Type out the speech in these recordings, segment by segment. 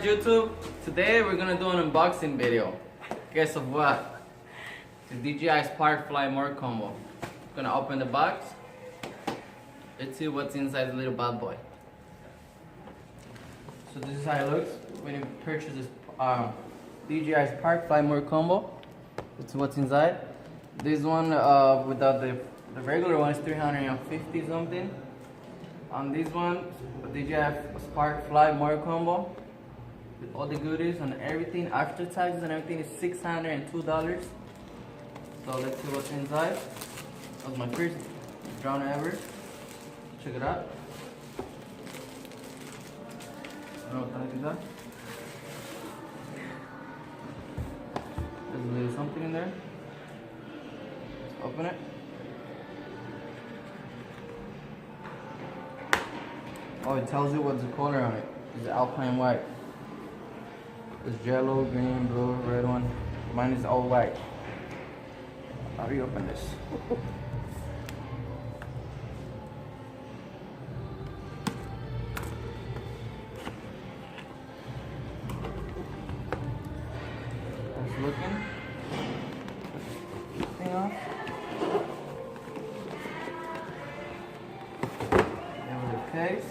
YouTube? Today we're gonna do an unboxing video. Guess of what? The Dji Spark Fly More combo. Gonna open the box. Let's see what's inside the little bad boy. So this is how it looks when you purchase this Dji Spark Fly More combo. It's what's inside. This one without the regular one is 350 something. On this one, Dji Spark Fly More combo with all the goodies and everything, after taxes and everything, is $602. So let's see what's inside. That was my first drone ever. Check it out. I don't know what the heck is that. There's a little something in there. Let's open it. Oh, it tells you what's the color on it. It's alpine white. There's yellow, green, blue, red one. Mine is all white. How do you open this? It's looking. Put this thing off. There was a case.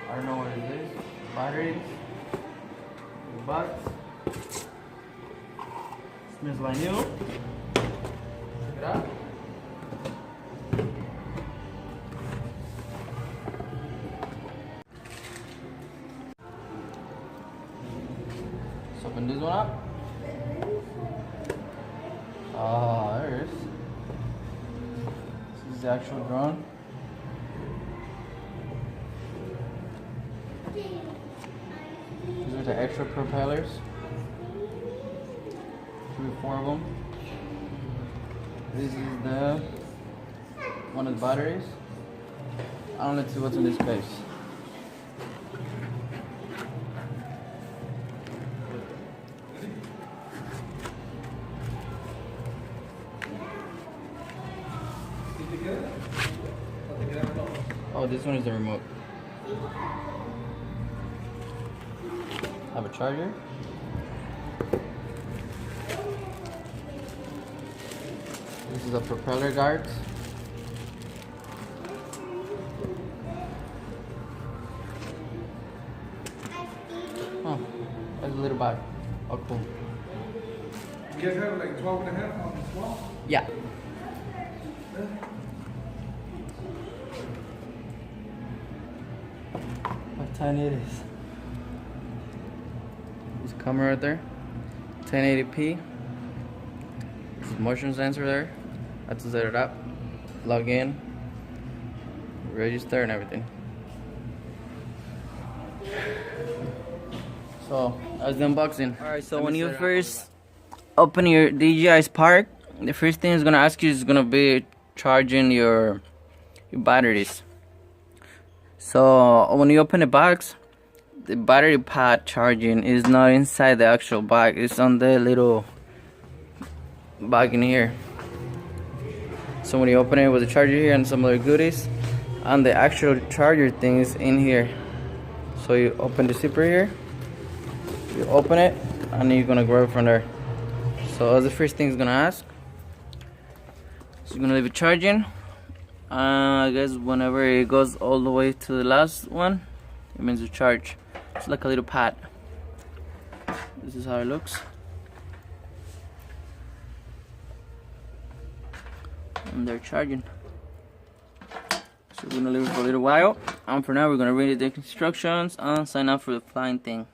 I don't know what it is. Batteries. The box. Smells like new. Check it out. Let's open this one up. Ah, there it is. This is the actual drone. These are the extra propellers. 3 or 4 of them. This is the one of the batteries. Let's see what's in this case. Oh, this one is the remote. Have a charger. This is a propeller guard. Oh, that's a little bag. Oh, cool. You guys have like 12 and a half on this wall? Yeah. How tiny it is. There's a camera right there. 1080p. There's a motion sensor there. That's to set it up. Log in. Register and everything. So that's the unboxing. Alright, so when you first open your Dji Spark, the first thing it's gonna ask you is gonna be charging your batteries. So when you open the box, the battery pad charging is not inside the actual bag, it's on the little bag in here. So when you open it with the charger here and some other goodies, and the actual charger thing is in here. So you open the zipper here, you open it, and then you're gonna grab it from there. So that's the first thing it's gonna ask. So you're gonna leave it charging. I guess whenever it goes all the way to the last one, it means to charge. It's like a little pad. This is how it looks. And they're charging. So we're gonna leave it for a little while. And for now, we're gonna read the instructions and sign up for the flying thing.